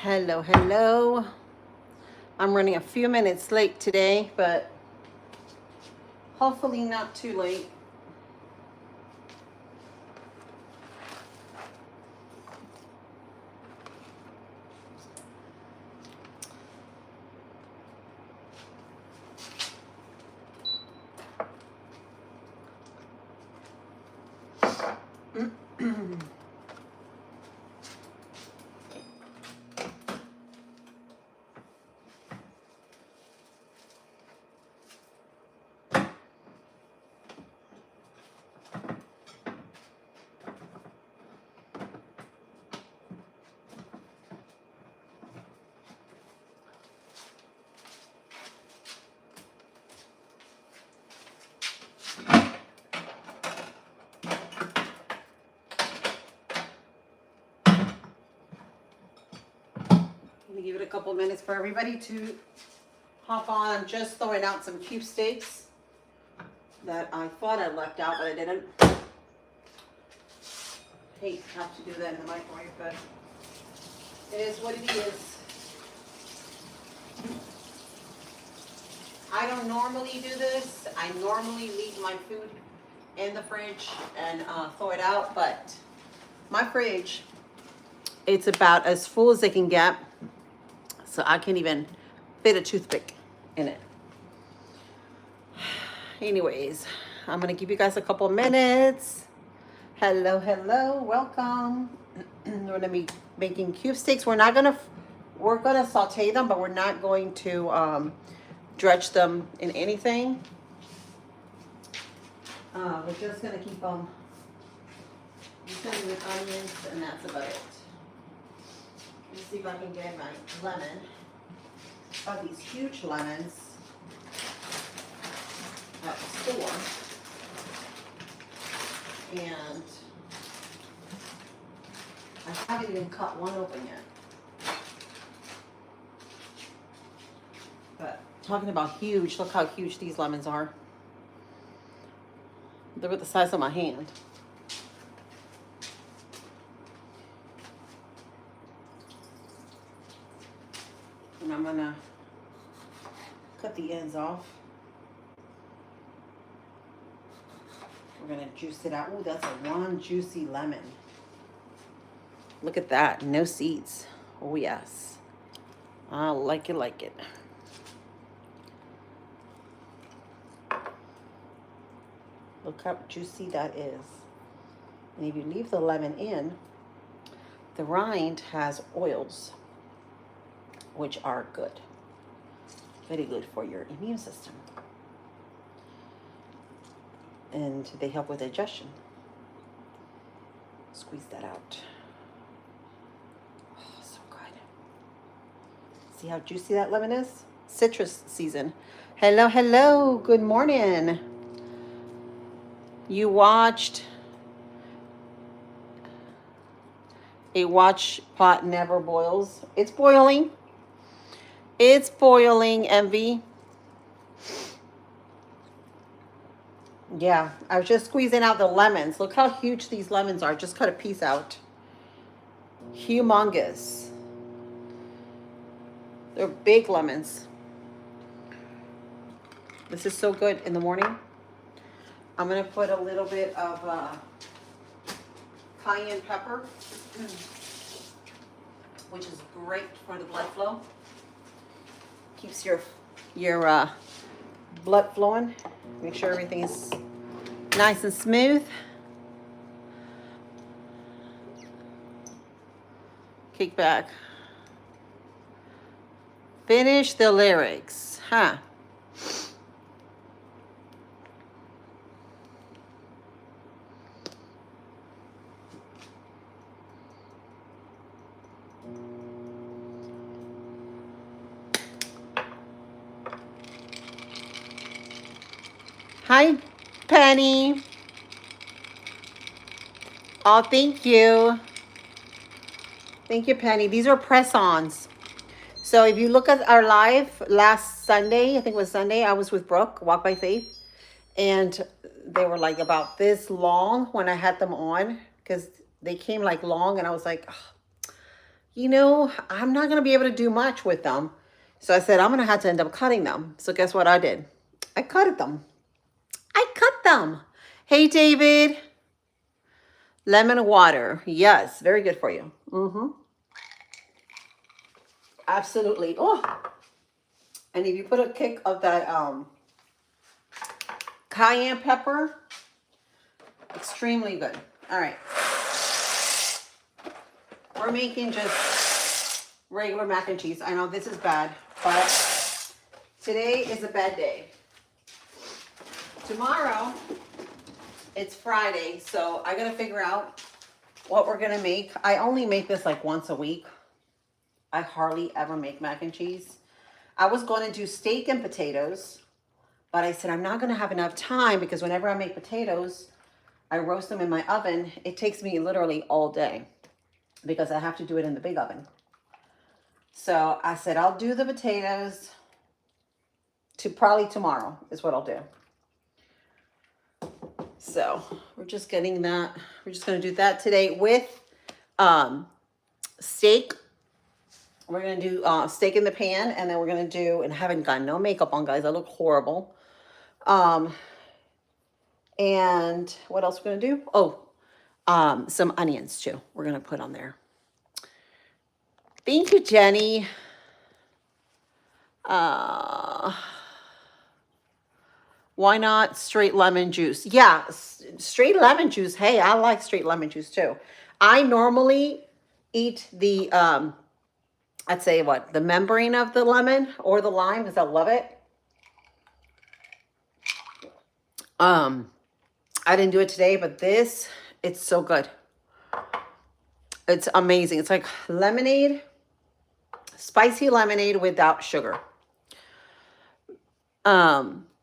Hello, hello. I'm running a few minutes late today, but hopefully not too late. Let me give it a couple minutes for everybody to hop on. I'm just throwing out some cube steaks that I thought I left out, but I didn't. Hate to have to do that in the microwave, but it is what it is. I don't normally do this. I normally leave my food in the fridge and throw it out, but my fridge, it's about as full as it can get, so I can't even fit a toothpick in it. Anyways, I'm gonna give you guys a couple minutes. Hello, hello, welcome. We're gonna be making cube steaks. We're gonna saute them, but we're not going to dredge them in anything. We're just gonna keep them with onions, and that's about it. Let me see if I can get my lemon. Oh, these huge lemons at the store. And I haven't even cut one open yet. But talking about huge, look how huge these lemons are. They're about the size of my hand. And I'm gonna cut the ends off. We're gonna juice it out. Ooh, that's a one juicy lemon. Look at that, no seeds. Oh yes, I like it, like it. Look how juicy that is. And if you leave the lemon in, the rind has oils, which are good. Very good for your immune system. And they help with digestion. Squeeze that out. Oh, so good. See how juicy that lemon is? Citrus season. Hello, hello, good morning. You watched A Watch Pot Never Boils. It's boiling. It's boiling, Envy. Yeah, I was just squeezing out the lemons. Look how huge these lemons are. Just cut a piece out. Humongous. They're big lemons. This is so good in the morning. I'm going to put a little bit of cayenne pepper, which is great for the blood flow. Keeps your blood flowing. Make sure everything is nice and smooth. Kick back. Finish the lyrics, huh? Hi, Penny. Oh, thank you. Thank you, Penny. These are press-ons. So if you look at our live last Sunday, I think it was Sunday, I was with Brooke, Walk by Faith. And they were like about this long when I had them on, because they came like long, and I was like, oh, you know, I'm not going to be able to do much with them. So I said, I'm going to have to end up cutting them. So guess what I did? I cut them. I cut them. Hey, David. Lemon water. Yes, very good for you. Absolutely. Oh, and if you put a kick of that cayenne pepper, extremely good. All right. We're making just regular mac and cheese. I know this is bad, but today is a bad day. Tomorrow, it's Friday, so I gotta figure out what we're gonna make. I only make this like once a week. I hardly ever make mac and cheese. I was going to do steak and potatoes, but I said I'm not gonna have enough time because whenever I make potatoes, I roast them in my oven. It takes me literally all day because I have to do it in the big oven. So I said I'll do the potatoes to probably tomorrow is what I'll do. So we're just getting that. We're just going to do that today with steak. We're going to do steak in the pan, and then we're going to do, and I haven't got no makeup on, guys. I look horrible. And what else we're going to do? Oh, some onions too. We're going to put on there. Thank you, Jenny. Why not straight lemon juice? Yeah, straight lemon juice. Hey, I like straight lemon juice too. I normally eat the, I'd say what, the membrane of the lemon or the lime because I love it. I didn't do it today, but this, it's so good. It's amazing. It's like lemonade, spicy lemonade without sugar.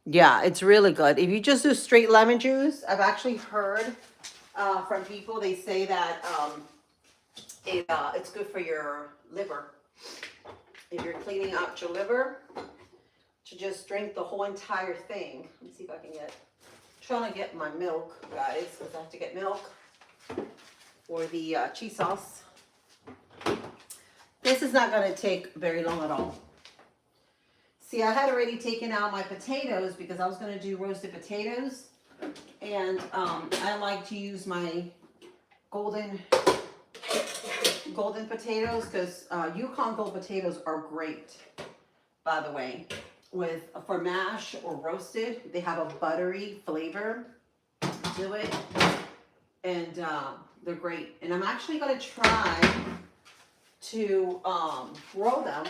Yeah, it's really good. If you just do straight lemon juice, I've actually heard from people, they say that it's good for your liver. If you're cleaning out your liver, to just drink the whole entire thing. Let me see if I can get, trying to get my milk, guys, because I have to get milk for the cheese sauce. This is not going to take very long at all. See, I had already taken out my potatoes because I was going to do roasted potatoes. And I like to use my golden potatoes because Yukon Gold potatoes are great, by the way. For mash or roasted, they have a buttery flavor to it. And they're great. And I'm actually going to try to roll them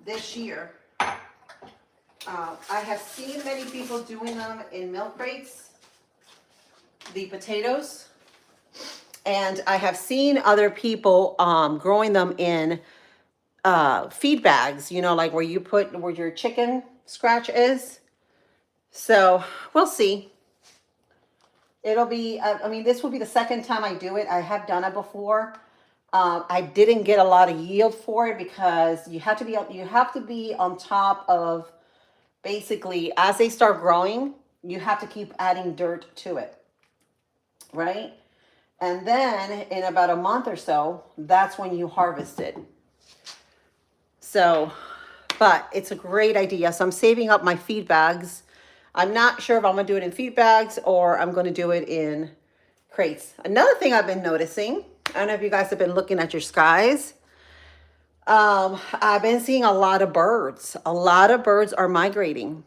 this year. I have seen many people doing them in milk crates, the potatoes, and I have seen other people growing them in feed bags, you know, like where you put where your chicken scratch is. So we'll see. It'll be, I mean, this will be the second time I do it. I have done it before. I didn't get a lot of yield for it because you have to be on top of, basically, as they start growing, you have to keep adding dirt to it, right? And then in about a month or so, that's when you harvest it. So, but it's a great idea. So I'm saving up my feed bags. I'm not sure if I'm going to do it in feed bags or I'm going to do it in crates. Another thing I've been noticing, I don't know if you guys have been looking at your skies. I've been seeing a lot of birds. A lot of birds are migrating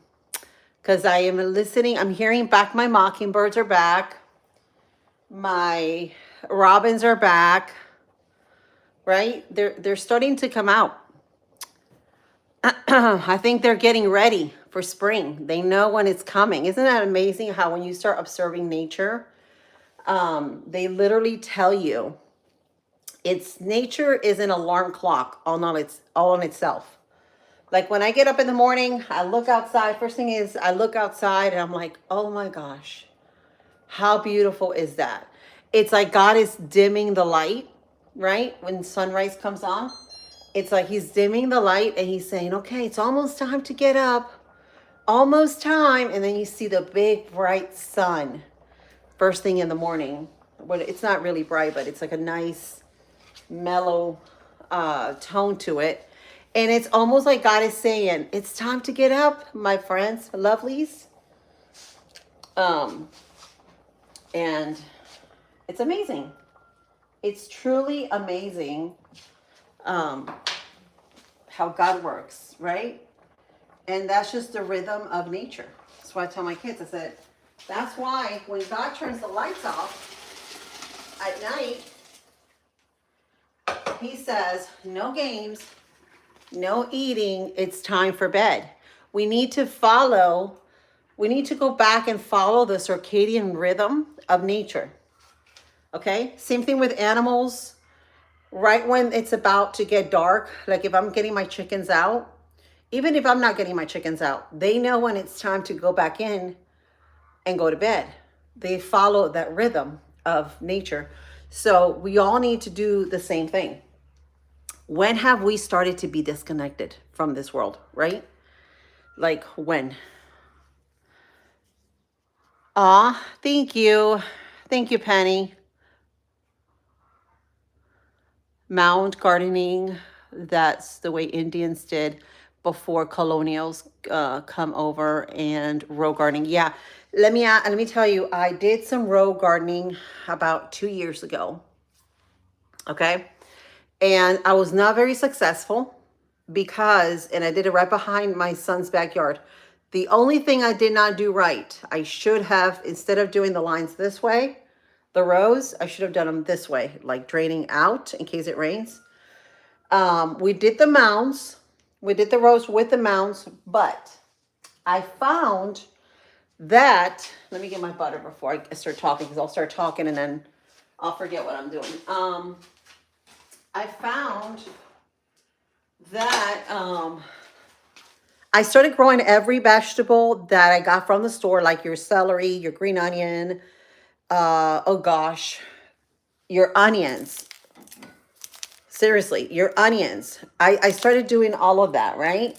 because I am listening. I'm hearing back my mockingbirds are back. My robins are back, right? They're starting to come out. I think they're getting ready for spring. They know when it's coming. Isn't that amazing how when you start observing nature, they literally tell you nature is an alarm clock all on itself. Like when I get up in the morning, I look outside. First thing is I look outside and I'm like, oh my gosh, how beautiful is that? It's like God is dimming the light, right? When sunrise comes on, it's like he's dimming the light and he's saying, okay, it's almost time to get up. Almost time. And then you see the big bright sun first thing in the morning. But it's not really bright, but it's like a nice mellow tone to it. And it's almost like God is saying, it's time to get up, my friends, lovelies. And it's amazing. It's truly amazing how God works, right? And that's just the rhythm of nature. That's why I tell my kids, I said, that's why when God turns the lights off at night, he says, no games, no eating, it's time for bed. We need to go back and follow the circadian rhythm of nature. Okay? Same thing with animals. Right when it's about to get dark, like if I'm getting my chickens out, even if I'm not getting my chickens out, they know when it's time to go back in and go to bed. They follow that rhythm of nature. So we all need to do the same thing. When have we started to be disconnected from this world, right? Like when? Thank you. Thank you, Penny. Mound gardening, that's the way Indians did before colonials come over, and row gardening. Yeah, let me tell you, I did some row gardening about 2 years ago. Okay, and I was not very successful because, and I did it right behind my son's backyard. The only thing I did not do right, I should have, instead of doing the lines this way, the rows, I should have done them this way, like draining out in case it rains. We did the mounds. We did the rows with the mounds, but I found that, let me get my butter before I start talking, because I'll start talking and then I'll forget what I'm doing. I found that I started growing every vegetable that I got from the store, like your celery, your green onion, oh gosh, your onions. Seriously, your onions. I started doing all of that, right?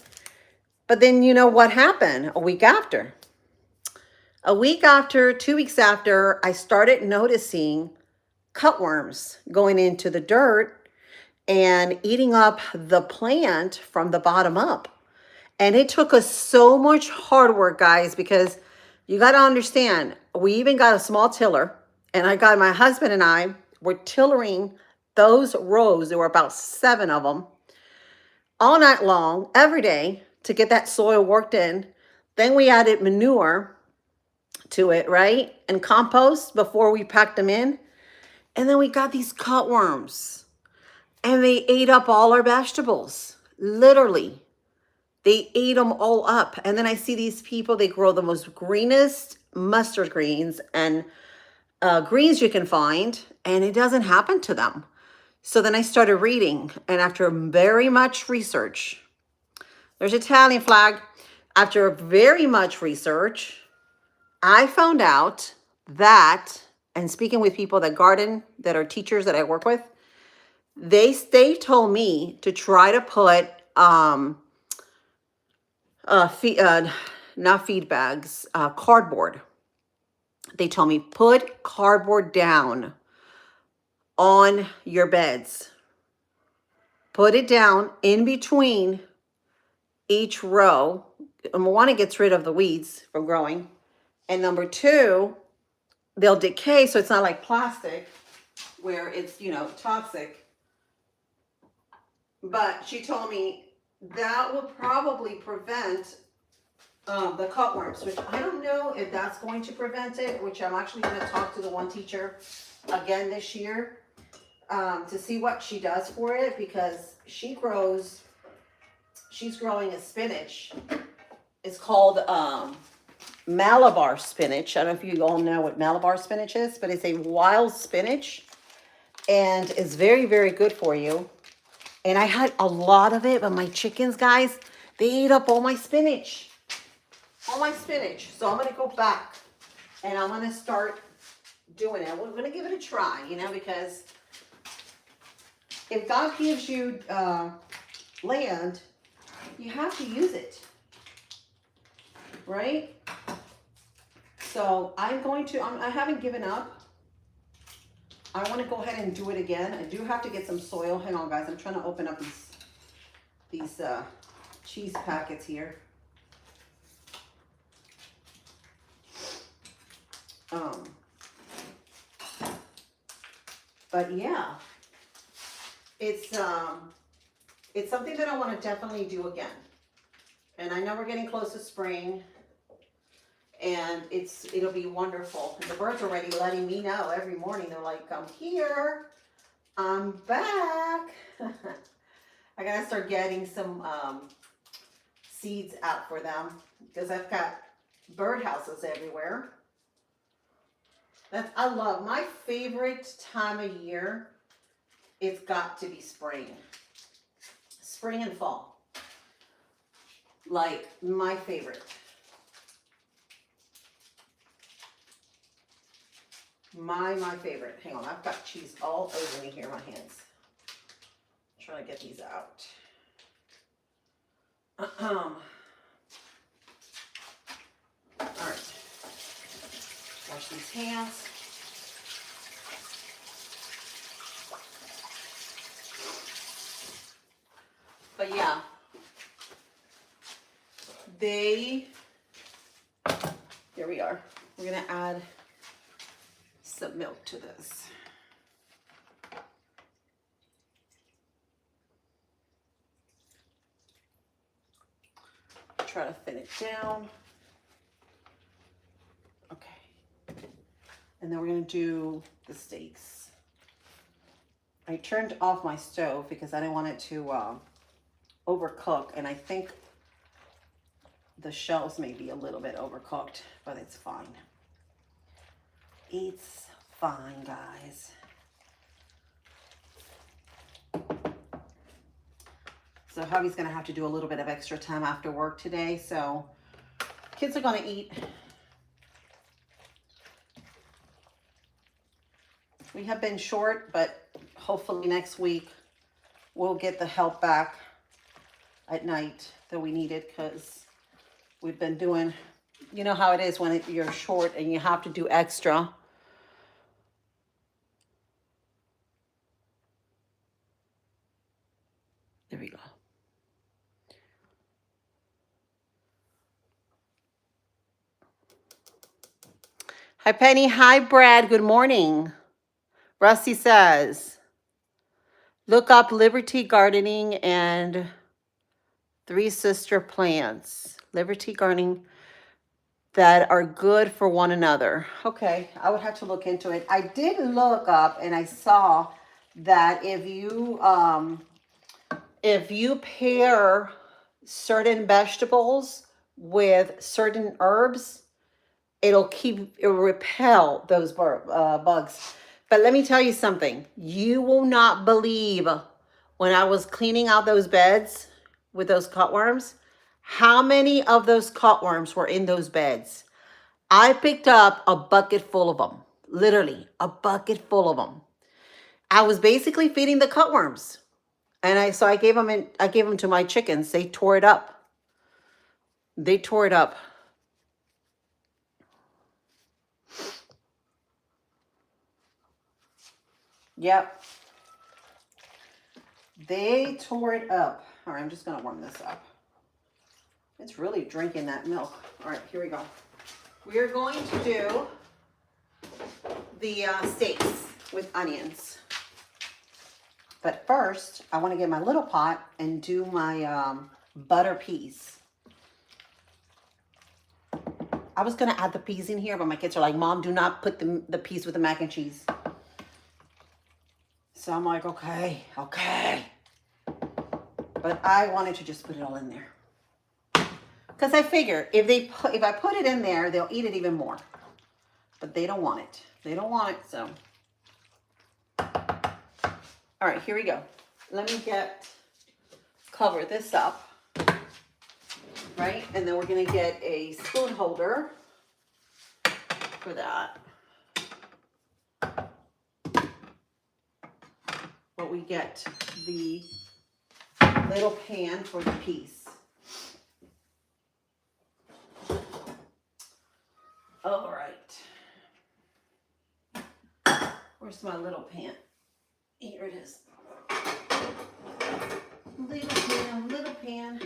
But then you know what happened a week after? 2 weeks after, I started noticing cutworms going into the dirt and eating up the plant from the bottom up. And it took us so much hard work, guys, because you got to understand, we even got a small tiller, and my husband and I were tillering those rows. There were about 7 of them all night long, every day, to get that soil worked in. Then we added manure to it, right? And compost before we packed them in. And then we got these cutworms, and they ate up all our vegetables. Literally, they ate them all up. And then I see these people, they grow the most greenest mustard greens and greens you can find, and it doesn't happen to them. So then I started reading, and after very much research, there's an Italian flag. After very much research, I found out that, and speaking with people that garden, that are teachers that I work with, they told me to try to put not feed bags, cardboard. They told me put cardboard down on your beds. Put it down in between each row. Number one, it gets rid of the weeds from growing. And number 2, they'll decay, so it's not like plastic where it's, toxic. But she told me that will probably prevent the cutworms, which I don't know if that's going to prevent it, which I'm actually going to talk to the one teacher again this year to see what she does for it, because she's growing a spinach. It's called Malabar spinach. I don't know if you all know what Malabar spinach is, but it's a wild spinach, and it's very, very good for you. And I had a lot of it, but my chickens, guys, they ate up all my spinach. All my spinach. So I'm going to go back and I'm going to start doing it. We're going to give it a try, because if God gives you land, you have to use it. Right? So I haven't given up. I want to go ahead and do it again. I do have to get some soil. Hang on, guys. I'm trying to open up these cheese packets here. But yeah, it's something that I want to definitely do again. And I know we're getting close to spring, and it'll be wonderful. And the birds are already letting me know every morning. They're like, "I'm here, I'm back." I gotta start getting some seeds out for them because I've got bird houses everywhere. I love my favorite time of year. It's got to be spring and fall. Like my favorite. My favorite. Hang on, I've got cheese all over me here, my hands. I'm trying to get these out. All right. Wash these hands. But yeah, here we are. We're gonna add some milk to this. Try to thin it down. Okay. And then we're gonna do the steaks. I turned off my stove because I didn't want it to overcook, and I think the shells may be a little bit overcooked, but it's fine. It's fine, guys. So hubby's gonna have to do a little bit of extra time after work today, so kids are gonna eat. We have been short, but hopefully next week we'll get the help back at night that we needed, because we've been doing, you know how it is when you're short and you have to do extra. There we go. Hi, Penny. Hi, Brad. Good morning. Rusty says, look up Liberty Gardening and Three Sister Plants. Liberty Gardening that are good for one another. Okay, I would have to look into it. I did look up and I saw that if you pair certain vegetables with certain herbs, it'll repel those bugs. But let me tell you something. You will not believe, when I was cleaning out those beds with those cutworms, how many of those cutworms were in those beds. I picked up a bucket full of them. Literally, a bucket full of them. I was basically feeding the cutworms. And I gave them to my chickens. They tore it up. They tore it up. Yep. They tore it up. All right, I'm just going to warm this up. It's really drinking that milk. All right, here we go. We are going to do the steaks with onions. But first, I want to get my little pot and do my butter peas. I was going to add the peas in here, but my kids are like, Mom, do not put the peas with the mac and cheese. So I'm like, okay. But I wanted to just put it all in there. Because I figure if I put it in there, they'll eat it even more. But they don't want it. They don't want it, so. All right, here we go. Let me cover this up, right? And then we're gonna get a spoon holder for that. But we get the little pan for the peas. All right. Where's my little pan? Here it is. Little pan, little pan.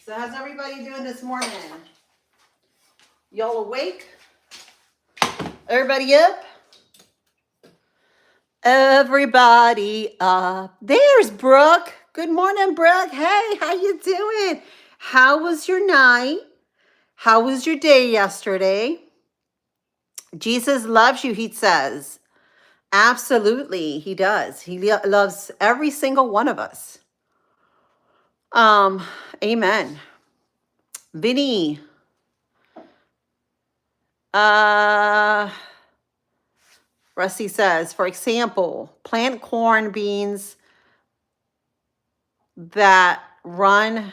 So how's everybody doing this morning? Y'all awake? Everybody up? Everybody up. There's Brooke. Good morning, Brooke. Hey, how you doing? How was your night? How was your day yesterday? Jesus loves you, he says. Absolutely, he does. He loves every single one of us. Amen. Vinny. Rusty says, for example, plant corn beans that run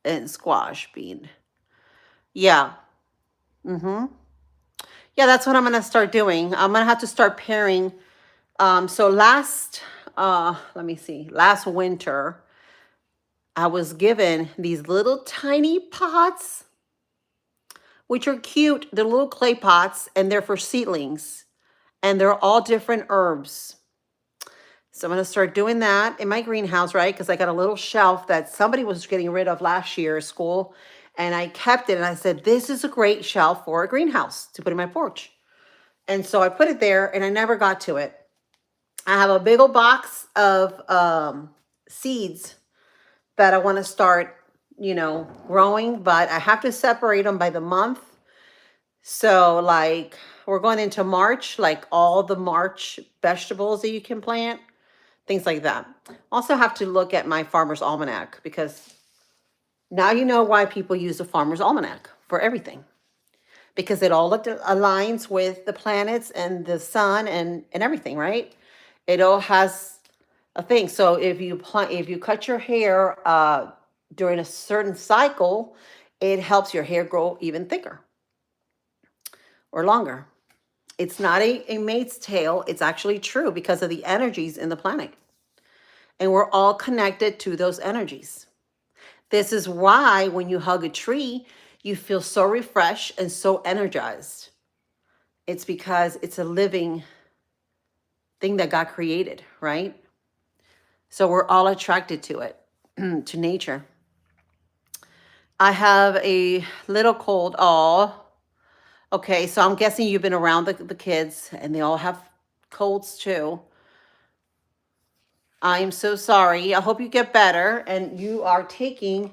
in squash bean. Yeah. Mm-hmm. Yeah, that's what I'm going to start doing. I'm going to have to start pairing. So last winter, I was given these little tiny pots, which are cute. They're little clay pots, and they're for seedlings, and they're all different herbs. So I'm going to start doing that in my greenhouse, right? Because I got a little shelf that somebody was getting rid of last year at school, and I kept it, and I said, this is a great shelf for a greenhouse to put in my porch. And so I put it there, and I never got to it. I have a big old box of seeds that I want to start, growing, but I have to separate them by the month. So like we're going into March, like all the March vegetables that you can plant, things like that. Also have to look at my Farmer's Almanac, because now you know why people use the Farmer's Almanac for everything. Because it all aligns with the planets and the sun and everything, right? It all has a thing. So if you cut your hair during a certain cycle, it helps your hair grow even thicker or longer. It's not a maid's tale. It's actually true because of the energies in the planet. And we're all connected to those energies. This is why when you hug a tree, you feel so refreshed and so energized. It's because it's a living thing that God created, right? So we're all attracted to it, to nature. I have a little cold. Oh, okay. So I'm guessing you've been around the kids, and they all have colds too. I'm so sorry. I hope you get better, and you are taking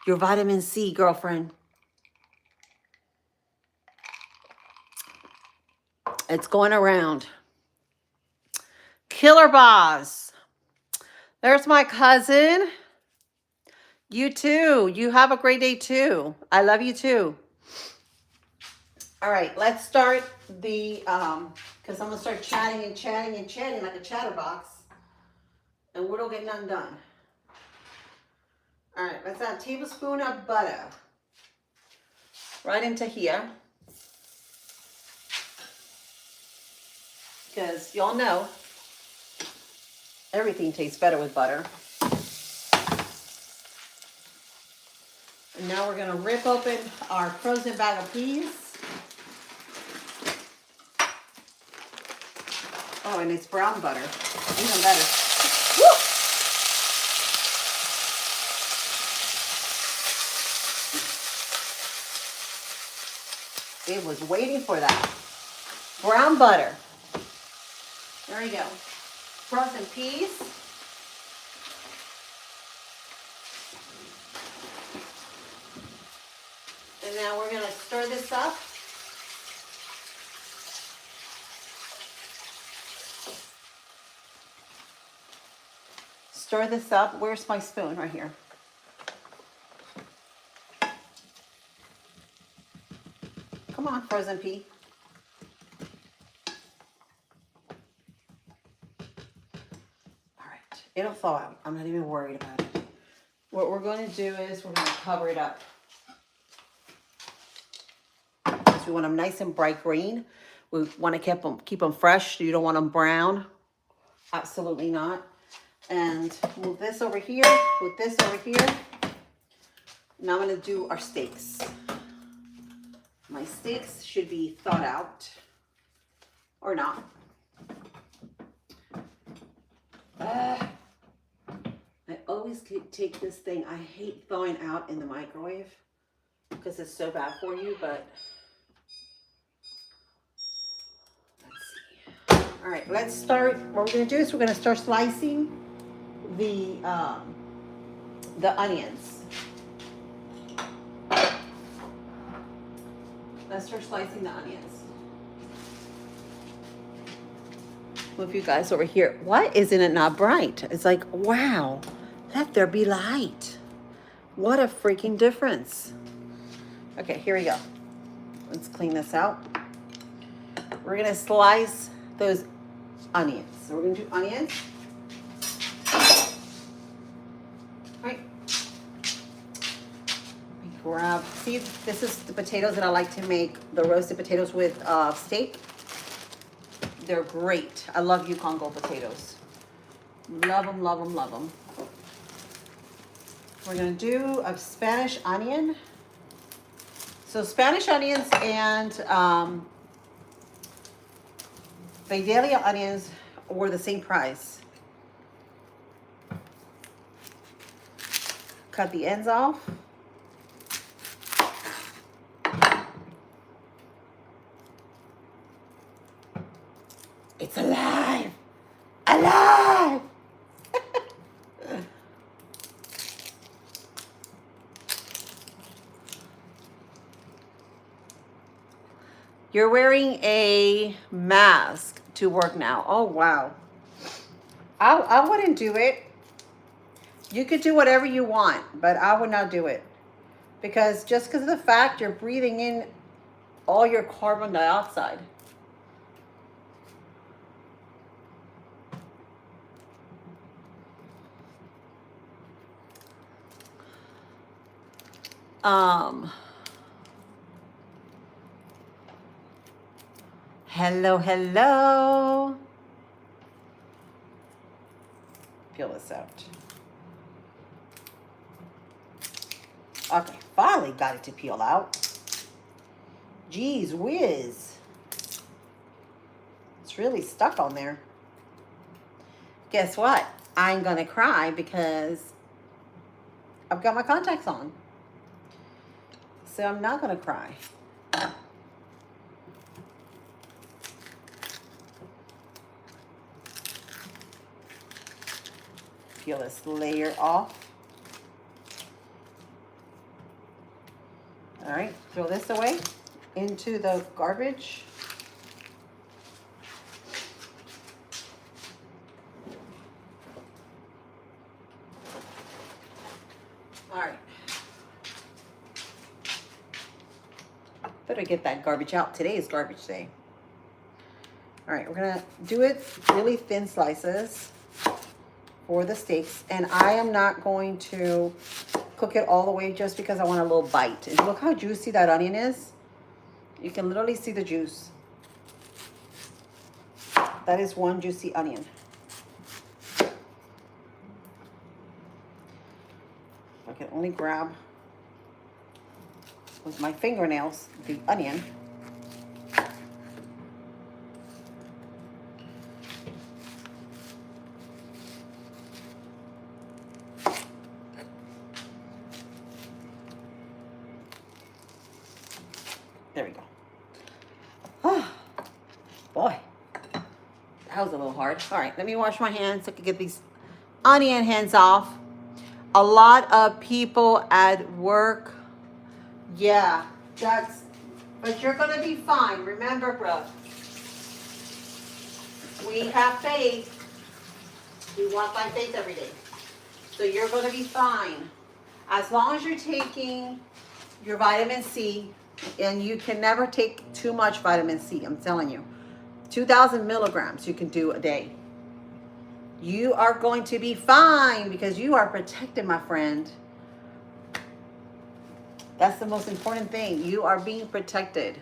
your vitamin C, girlfriend. It's going around. Killer Boss. There's my cousin. You too. You have a great day too. I love you too. All right, let's start the, because I'm going to start chatting like a chatterbox. And we don't get none done. All right, let's add a tablespoon of butter. Right into here. Because y'all know, everything tastes better with butter. And now we're going to rip open our frozen bag of peas. Oh, and it's brown butter. Even better. Woo! It was waiting for that. Brown butter. There we go. Frozen peas. And now we're going to stir this up. Stir this up. Where's my spoon? Right here. Come on, frozen pea. All right. It'll thaw out. I'm not even worried about it. What we're going to do is we're going to cover it up. Because we want them nice and bright green. We want to keep them fresh. You don't want them brown. Absolutely not. And move this over here, put this over here. Now I'm gonna do our steaks. My steaks should be thawed out or not. I always take this thing. I hate thawing out in the microwave because it's so bad for you, but let's see. All right, let's start. What we're gonna do is we're gonna start slicing the onions. Let's start slicing the onions. Move you guys over here. Why isn't it not bright? It's like, wow, let there be light. What a freaking difference. Okay, here we go. Let's clean this out. We're gonna slice those onions. So we're gonna do onions. All right. Grab, see, this is the potatoes that I like to make, the roasted potatoes with steak. They're great. I love Yukon Gold potatoes. Love them, love them, love them. We're gonna do a Spanish onion. So Spanish onions and Vidalia onions were the same price. Cut the ends off. It's alive! Alive! You're wearing a mask to work now. Oh, wow. I wouldn't do it. You could do whatever you want, but I would not do it. Because just because of the fact you're breathing in all your carbon dioxide. Hello, hello. Peel this out. Okay, finally got it to peel out. Geez whiz. It's really stuck on there. Guess what? I ain't gonna cry because I've got my contacts on. So I'm not gonna cry. Peel this layer off. All right, throw this away into the garbage. All right. Better get that garbage out. Today is garbage day. All right, we're gonna do it really thin slices for the steaks. And I am not going to cook it all the way just because I want a little bite. And look how juicy that onion is. You can literally see the juice. That is one juicy onion. I can only grab with my fingernails the onion. There we go. Oh, boy. That was a little hard. All right, let me wash my hands so I can get these onion hands off. A lot of people at work. Yeah, but you're going to be fine. Remember, bro, we have faith. We walk by faith every day. So you're going to be fine. As long as you're taking your vitamin C, and you can never take too much vitamin C, I'm telling you. 2,000 milligrams you can do a day. You are going to be fine because you are protected, my friend. That's the most important thing. You are being protected.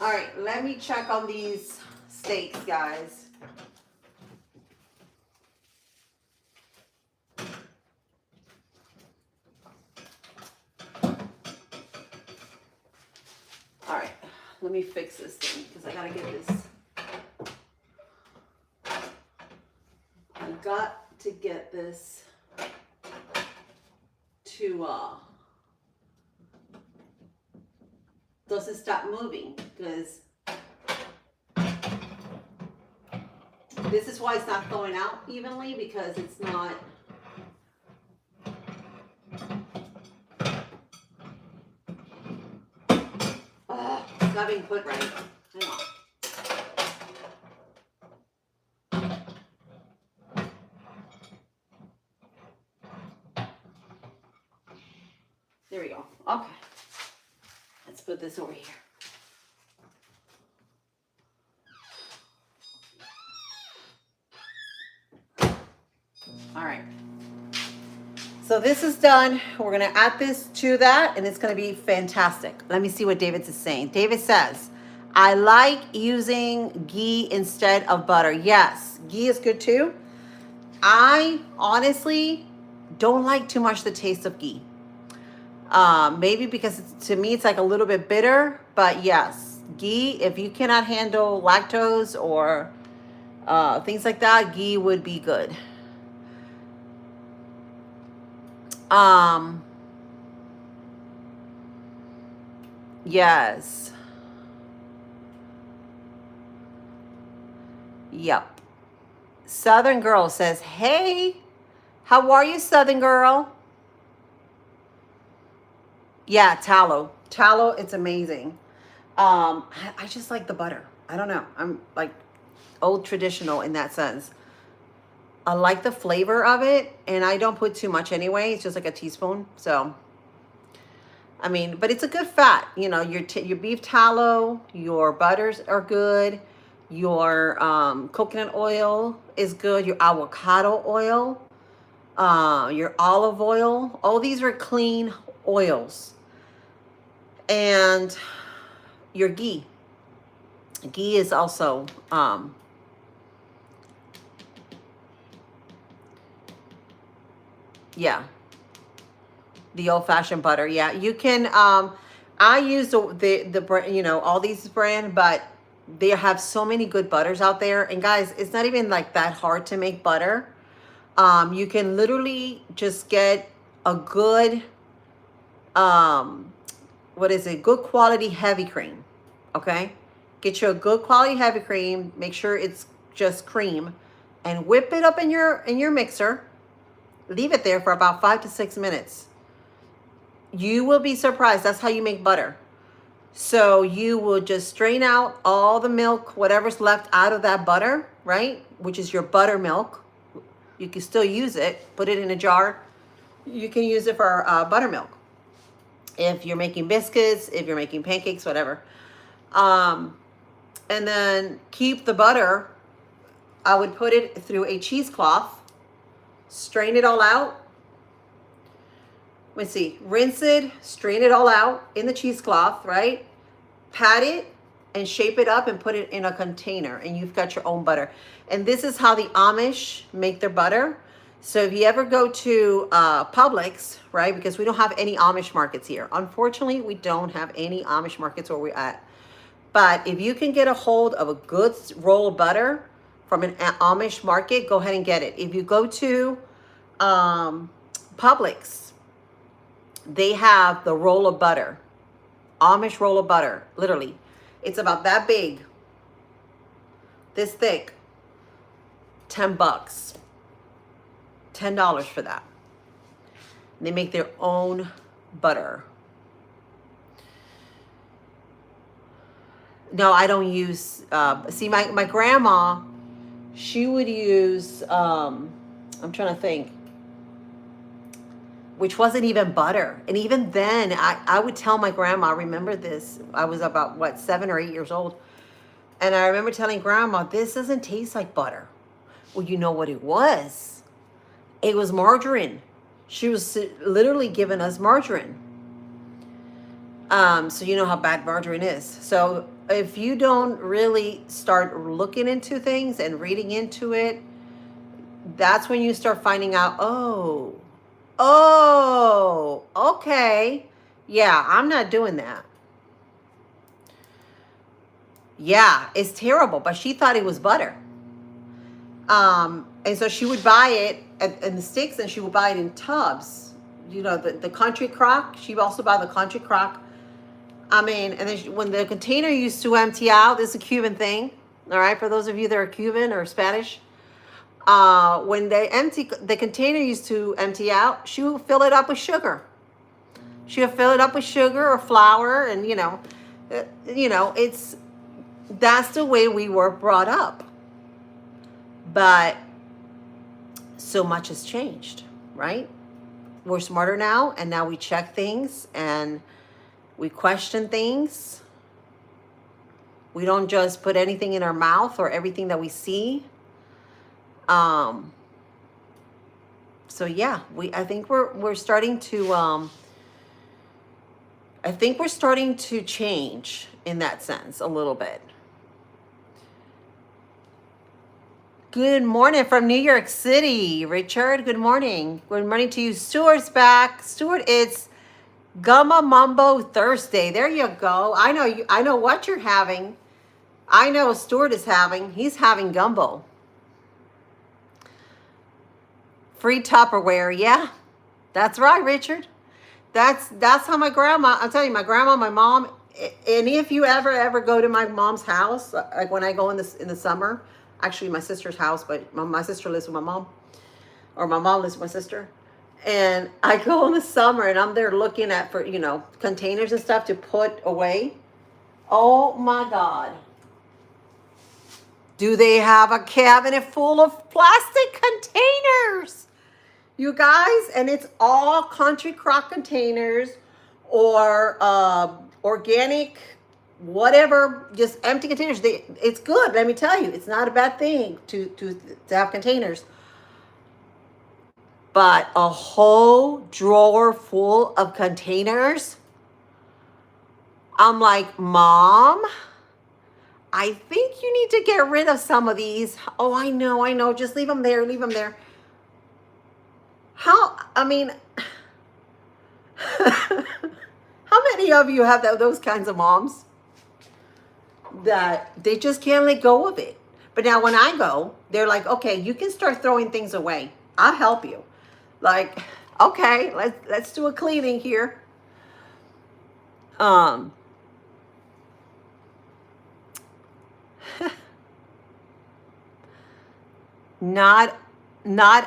All right, let me check on these steaks, guys. me fix this thing because I gotta get this. I got to get this to doesn't stop moving, because this is why it's not going out evenly, because it's not. It's not being put right. Hang on. There we go. Okay. Let's put this over here. All right. So this is done. We're going to add this to that, and it's going to be fantastic. Let me see what David is saying. David says, I like using ghee instead of butter. Yes, ghee is good too. I honestly don't like too much the taste of ghee. Maybe because to me it's like a little bit bitter, but yes, ghee, if you cannot handle lactose or things like that, ghee would be good. Yes. Yep. Southern Girl says, hey, how are you, Southern Girl? Yeah, tallow. Tallow, it's amazing. I just like the butter. I don't know. I'm like old traditional in that sense. I like the flavor of it, and I don't put too much anyway. It's just like a teaspoon. So, I mean, but it's a good fat. You know, your beef tallow, your butters are good. Your coconut oil is good. Your avocado oil, your olive oil. All these are clean oils. And your ghee. Ghee is also yeah, the old-fashioned butter. Yeah, you can I use the you know, all these brand, but they have so many good butters out there. And guys, it's not even like that hard to make butter. You can literally just get a good what is it? Good quality heavy cream. Okay? Get you a good quality heavy cream. Make sure it's just cream, and whip it up in your mixer. Leave it there for about 5 to 6 minutes. You will be surprised. That's how you make butter. So you will just strain out all the milk, whatever's left out of that butter, right? Which is your buttermilk. You can still use it. Put it in a jar. You can use it for buttermilk. If you're making biscuits, if you're making pancakes, whatever. And then keep the butter. I would put it through a cheesecloth. Strain it all out. Let's see. Rinse it. Strain it all out in the cheesecloth, right? Pat it and shape it up and put it in a container, and you've got your own butter. And this is how the Amish make their butter. So if you ever go to Publix, right, because we don't have any Amish markets here. Unfortunately, we don't have any Amish markets where we're at. But if you can get a hold of a good roll of butter from an Amish market, go ahead and get it. If you go to Publix, they have the roll of butter, Amish roll of butter, literally. It's about that big, this thick, $10. $10 for that. They make their own butter. No, I don't use, see, my grandma, she would use, I'm trying to think, which wasn't even butter. And even then, I would tell my grandma, I remember this, I was about, what, 7 or 8 years old. And I remember telling grandma, this doesn't taste like butter. Well, you know what it was? It was margarine. She was literally giving us margarine. So you know how bad margarine is. So if you don't really start looking into things and reading into it, that's when you start finding out, oh, okay. Yeah, I'm not doing that. Yeah, it's terrible, but she thought it was butter. And so she would buy it in the sticks, and she would buy it in tubs. You know, the country crock. She would also buy the country crock. I mean, and then when the container used to empty out, this is a Cuban thing. All right, for those of you that are Cuban or Spanish, when the container used to empty out, she would fill it up with sugar. She would fill it up with sugar or flour, and that's the way we were brought up. But so much has changed, right? We're smarter now, and now we check things and we question things. We don't just put anything in our mouth or everything that we see. So yeah, I think we're starting to change in that sense a little bit. Good morning from New York City, Richard. Good morning. Good morning to you. Stuart's back. Stuart, it's Gumma Mumbo Thursday. There you go. I know you. I know what you're having. I know Stuart is having. He's having gumbo. Free Tupperware. Yeah, that's right, Richard. That's how my grandma. I'll tell you, my grandma, my mom. And if you ever go to my mom's house, like when I go in the summer. Actually, my sister's house, but my sister lives with my mom, or my mom lives with my sister. And I go in the summer, and I'm there looking at for containers and stuff to put away. Oh my God! Do they have a cabinet full of plastic containers, you guys? And it's all country crock containers or organic. Whatever, just empty containers. It's good. Let me tell you, it's not a bad thing to have containers. But a whole drawer full of containers. I'm like, Mom, I think you need to get rid of some of these. Oh, I know. Just leave them there. Leave them there. I mean, how many of you have those kinds of moms? That they just can't let go of it. But now when I go, they're like, okay, you can start throwing things away. I'll help you. Like, okay, let's do a cleaning here. Not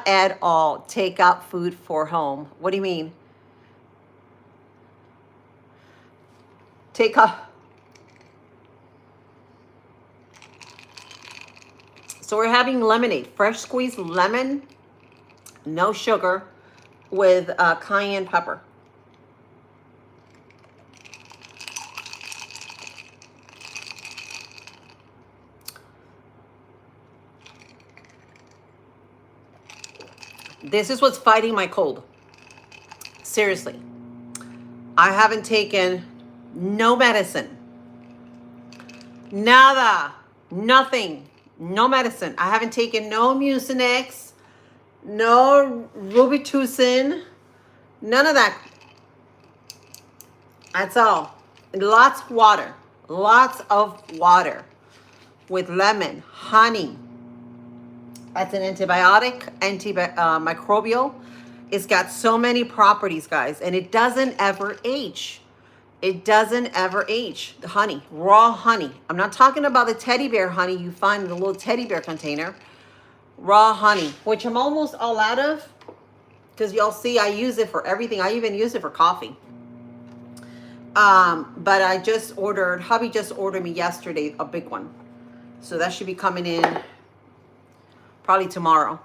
at all. Take out food for home. What do you mean? Take out. So we're having lemonade, fresh squeezed lemon, no sugar, with cayenne pepper. This is what's fighting my cold. Seriously. I haven't taken no medicine. Nada. Nothing. No medicine. I haven't taken no Mucinex, no Robitussin, none of that. That's all. Lots of water. Lots of water with lemon, honey. That's an antibiotic, microbial. It's got so many properties, guys, and it doesn't ever age. It doesn't ever age. The honey, raw honey. I'm not talking about the teddy bear honey you find in the little teddy bear container. Raw honey, which I'm almost all out of, because y'all see I use it for everything. I even use it for coffee. But hubby just ordered me yesterday a big one. So that should be coming in probably tomorrow.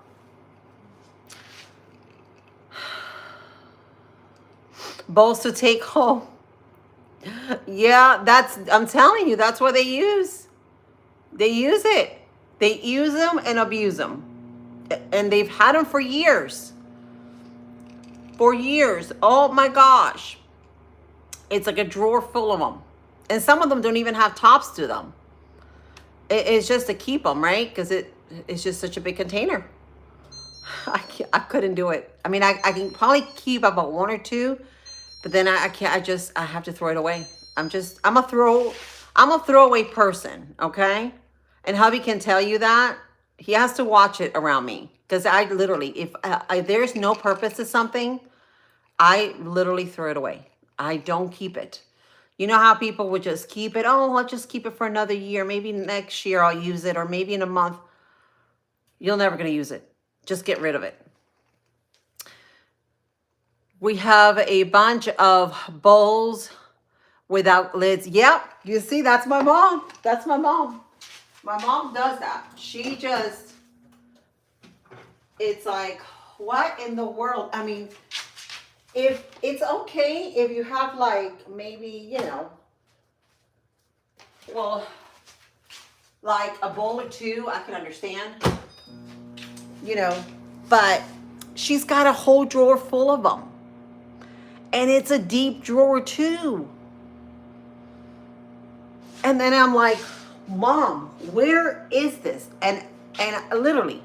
Bowls to take home. Yeah, I'm telling you, that's what they use. They use it. They use them and abuse them. And they've had them for years. For years. Oh my gosh. It's like a drawer full of them. And some of them don't even have tops to them. It's just to keep them, right? Because it's just such a big container. I couldn't do it. I mean, I can probably keep about one or two. But then I can't, I have to throw it away. I'm gonna throw I'm a throwaway person, okay? And hubby can tell you that. He has to watch it around me because I literally, if there's no purpose to something, I literally throw it away. I don't keep it. You know how people would just keep it? Oh, I'll just keep it for another year. Maybe next year I'll use it, or maybe in a month. You're never going to use it. Just get rid of it. We have a bunch of bowls without lids. Yep, you see, that's my mom. That's my mom. My mom does that. She just, it's like, what in the world? I mean, if it's okay if you have like maybe, you know, well, like a bowl or two, I can understand, you know, but she's got a whole drawer full of them. And it's a deep drawer too. And then I'm like, Mom, where is this? And literally,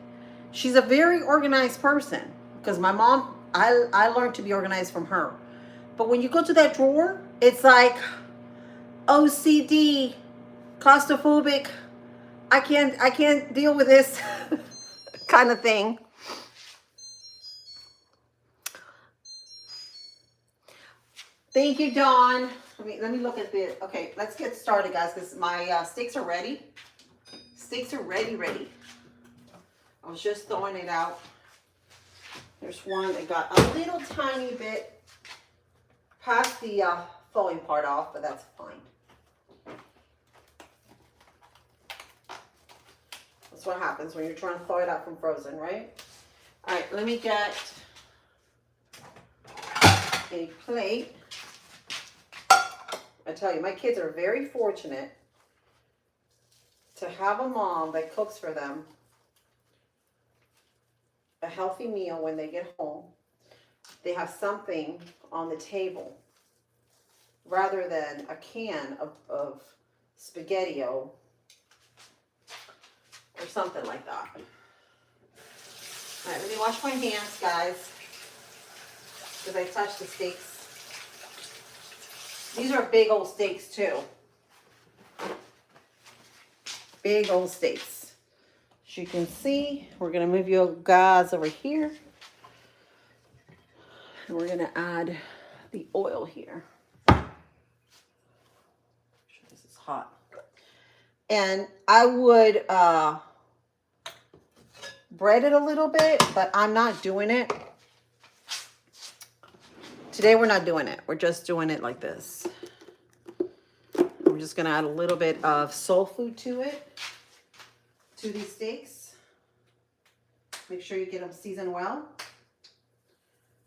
she's a very organized person because my mom, I learned to be organized from her. But when you go to that drawer, it's like OCD, claustrophobic. I can't deal with this kind of thing. Thank you, Dawn. Let me look at this. Okay, let's get started, guys, because my steaks are ready. Steaks are ready. I was just throwing it out. There's one that got a little tiny bit past the thawing part off, but that's fine. That's what happens when you're trying to thaw it out from frozen, right? All right, let me get a plate. I tell you, my kids are very fortunate to have a mom that cooks for them a healthy meal when they get home. They have something on the table rather than a can of SpaghettiO or something like that. All right, let me wash my hands, guys, because I touched the steaks. These are big old steaks too. Big old steaks. As you can see, we're going to move you guys over here. And we're going to add the oil here. This is hot. And I would bread it a little bit, but I'm not doing it. Today we're not doing it. We're just doing it like this. We're just going to add a little bit of soul food to it, to these steaks. Make sure you get them seasoned well.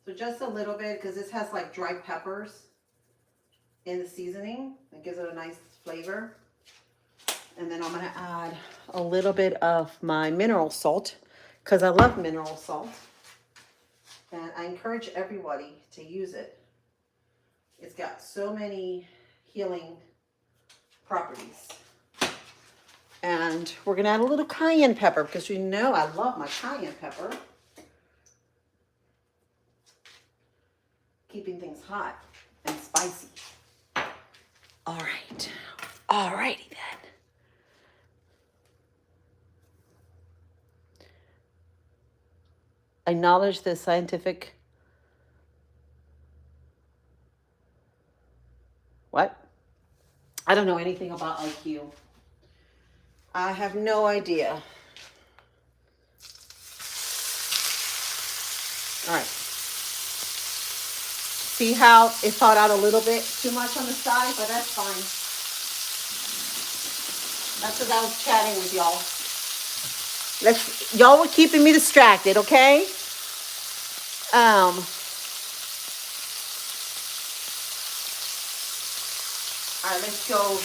So just a little bit, because this has like dry peppers in the seasoning. It gives it a nice flavor. And then I'm going to add a little bit of my mineral salt, because I love mineral salt. And I encourage everybody to use it. It's got so many healing properties. And we're going to add a little cayenne pepper because you know I love my cayenne pepper. Keeping things hot and spicy. All right. All righty then. Acknowledge the scientific. What? I don't know anything about IQ. I have no idea. All right. See how it thawed out a little bit too much on the side, but that's fine. That's because I was chatting with y'all. Y'all were keeping me distracted, okay? All right, let's go.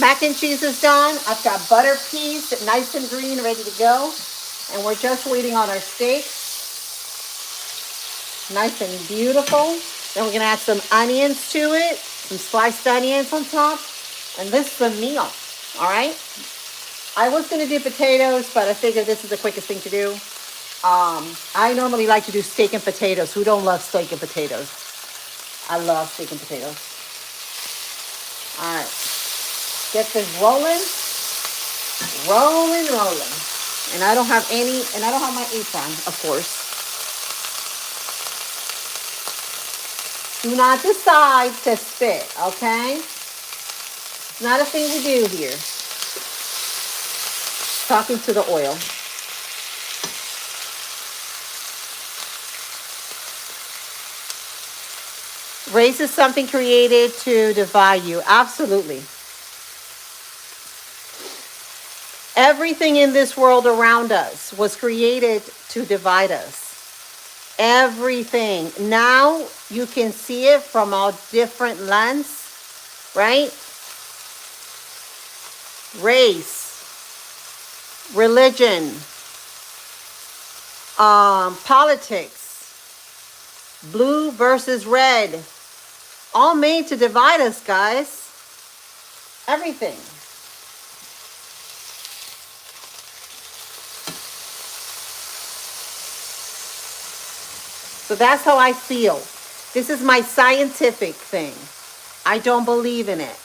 Mac and cheese is done. I've got butter peas, nice and green, ready to go. And we're just waiting on our steaks. Nice and beautiful. Then we're going to add some onions to it. Some sliced onions on top. And this is the meal. All right? I was going to do potatoes, but I figured this is the quickest thing to do. I normally like to do steak and potatoes. Who don't love steak and potatoes? I love steak and potatoes. All right. Get this rolling. Rolling, rolling. And I don't have my apron, of course. Do not decide to spit, okay? It's not a thing we do here. Talking to the oil. Race is something created to divide you. Absolutely. Everything in this world around us was created to divide us. Everything. Now you can see it from a different lens, right? Race, religion, politics, blue versus red, all made to divide us, guys. Everything. So that's how I feel. This is my scientific thing. I don't believe in it.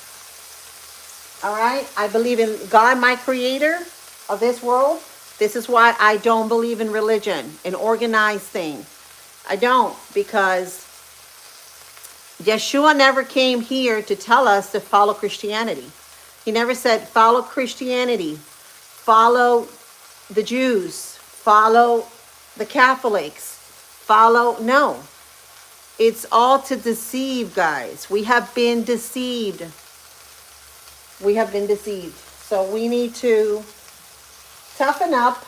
All right? I believe in God, my creator of this world. This is why I don't believe in religion, an organized thing. I don't, because Yeshua never came here to tell us to follow Christianity. He never said, follow Christianity, follow the Jews, follow the Catholics, no. It's all to deceive, guys. We have been deceived. We have been deceived. So we need to toughen up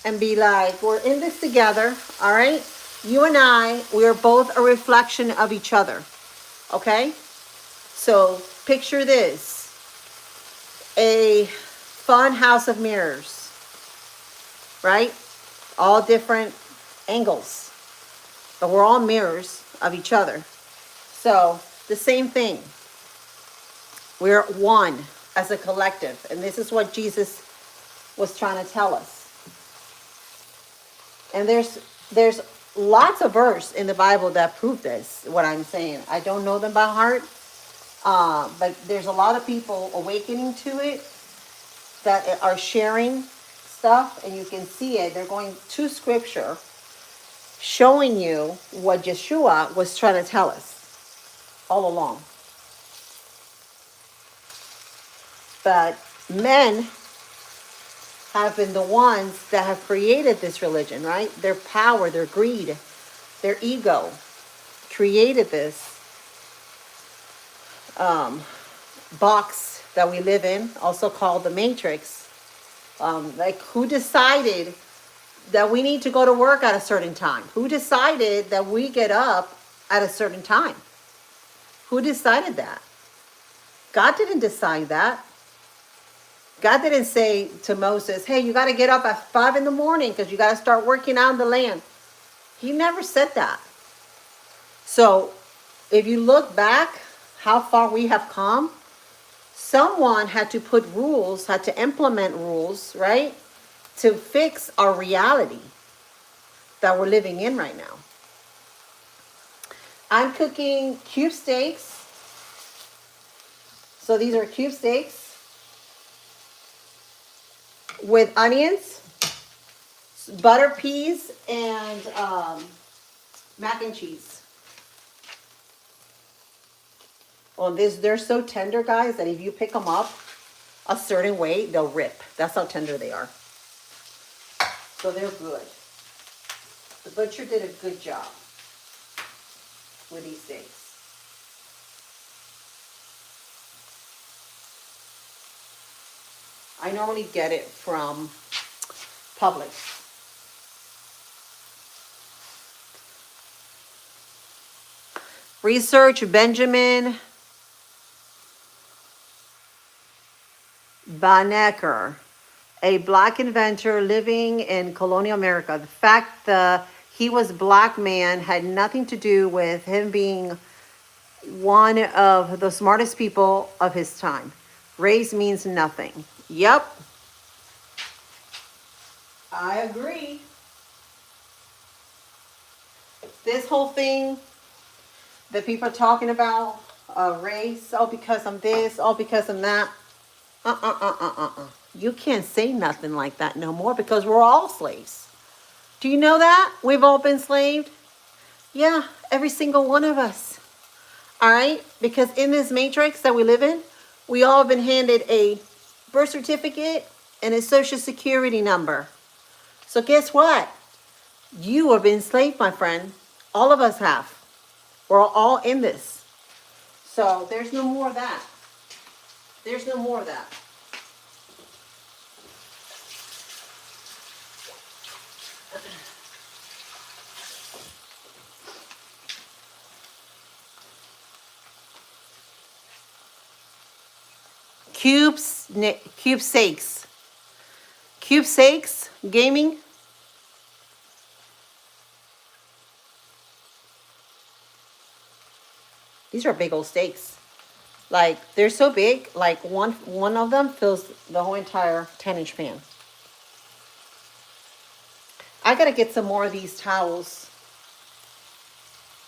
and be like, we're in this together, all right? You and I, we are both a reflection of each other, okay? So picture this, a fun house of mirrors, right? All different angles, but we're all mirrors of each other. So the same thing. We're one as a collective, and this is what Jesus was trying to tell us. And there's lots of verse in the Bible that prove this, what I'm saying. I don't know them by heart, but there's a lot of people awakening to it that are sharing stuff, and you can see it. They're going to scripture, showing you what Yeshua was trying to tell us all along. But men have been the ones that have created this religion, right? Their power, their greed, their ego created this box that we live in, also called the Matrix. Like, who decided that we need to go to work at a certain time? Who decided that we get up at a certain time? Who decided that? God didn't decide that. God didn't say to Moses, hey, you got to get up at 5 a.m. because you got to start working out in the land. He never said that. So if you look back how far we have come, someone had to put rules, had to implement rules, right, to fix our reality that we're living in right now. I'm cooking cube steaks. So these are cube steaks with onions, butter peas, and mac and cheese. Well, they're so tender, guys, that if you pick them up a certain way, they'll rip. That's how tender they are. So they're good. The butcher did a good job with these steaks. I normally get it from Publix. Research Benjamin Banneker, a black inventor living in colonial America. The fact that he was a black man had nothing to do with him being one of the smartest people of his time. Race means nothing. Yep. I agree. This whole thing that people are talking about, race, oh, because I'm this, oh, because I'm that. You can't say nothing like that no more because we're all slaves. Do you know that? We've all been enslaved? Yeah, every single one of us. All right? Because in this matrix that we live in, we all have been handed a birth certificate and a social security number. So guess what? You have been enslaved, my friend. All of us have. We're all in this. So there's no more of that. There's no more of that. Cubesakes. Cubesakes gaming. These are big old steaks. Like, they're so big, like one of them fills the whole entire 10-inch pan. I gotta get some more of these towels.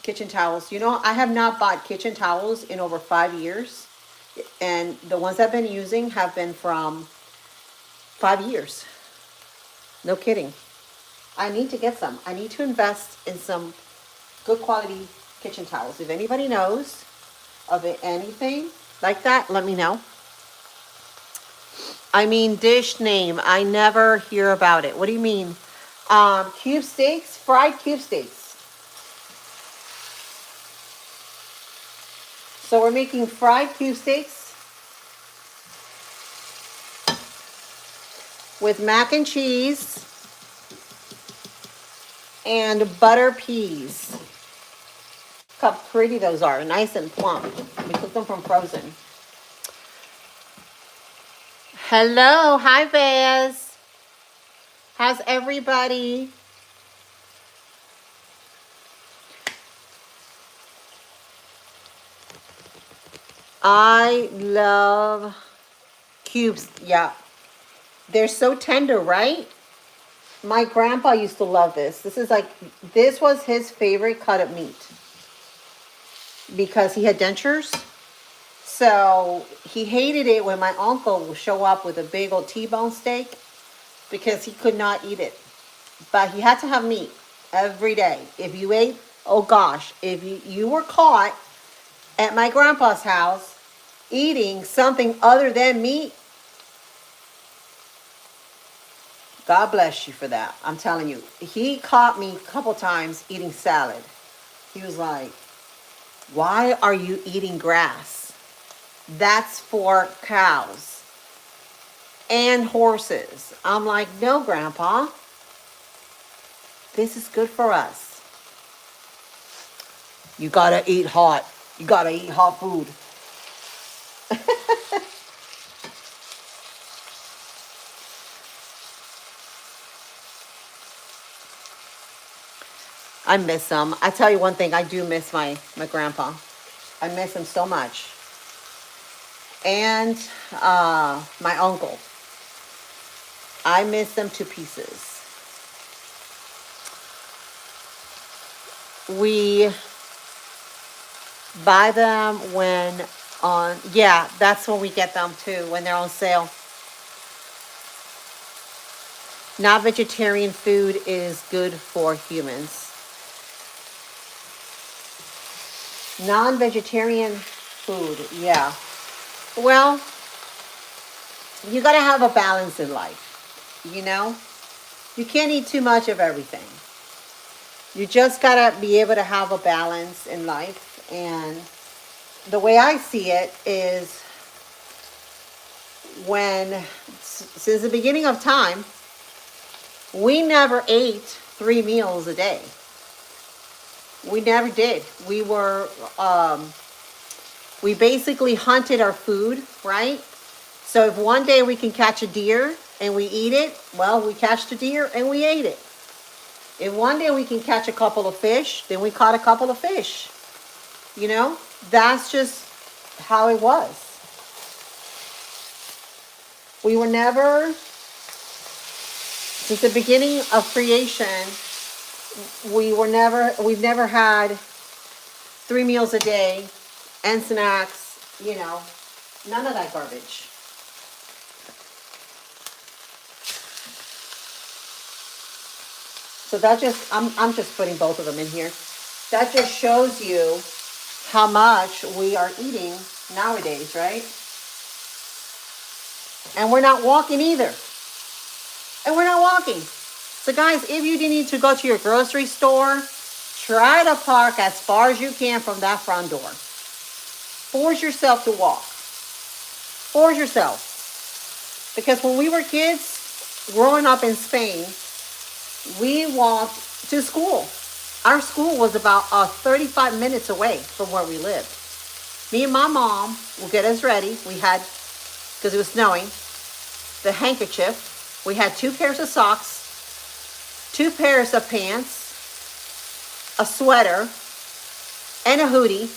Kitchen towels. You know, I have not bought kitchen towels in over 5 years. And the ones I've been using have been from 5 years. No kidding. I need to get some. I need to invest in some good quality kitchen towels. If anybody knows of anything like that, let me know. I mean, dish name. I never hear about it. What do you mean? Cube steaks, fried cube steaks. So we're making fried cube steaks with mac and cheese and butter peas. Look how pretty those are, nice and plump. We cook them from frozen. Hello, hi Vaz. How's everybody? I love cubes. Yeah, they're so tender, right? My grandpa used to love this. This was his favorite cut of meat because he had dentures. So he hated it when my uncle would show up with a big old T-bone steak because he could not eat it. But he had to have meat every day. If you ate, oh gosh, if you were caught at my grandpa's house eating something other than meat, God bless you for that. I'm telling you. He caught me a couple times eating salad. He was like, why are you eating grass? That's for cows and horses. I'm like, no, Grandpa. This is good for us. You gotta eat hot. You gotta eat hot food. I miss him. I tell you one thing, I do miss my grandpa. I miss him so much. And my uncle. I miss them to pieces. We buy them when yeah, that's when we get them too, when they're on sale. Not vegetarian food is good for humans. Non-vegetarian food, yeah. Well, you got to have a balance in life, you know? You can't eat too much of everything. You just got to be able to have a balance in life. And the way I see it is since the beginning of time, we never ate 3 meals a day. We never did. We basically hunted our food, right? So if one day we can catch a deer and we eat it, well, we catched a deer and we ate it. If one day we can catch a couple of fish, then we caught a couple of fish. You know, that's just how it was. We were never, since the beginning of creation, we've never had 3 meals a day and snacks, none of that garbage. So that just, I'm just putting both of them in here. That just shows you how much we are eating nowadays, right? And we're not walking either. And we're not walking. So guys, if you need to go to your grocery store, try to park as far as you can from that front door. Force yourself to walk. Force yourself. Because when we were kids, growing up in Spain, we walked to school. Our school was about 35 minutes away from where we lived. Me and my mom would get us ready. We had, because it was snowing, the handkerchief. We had 2 pairs of socks, 2 pairs of pants, a sweater, and a hoodie.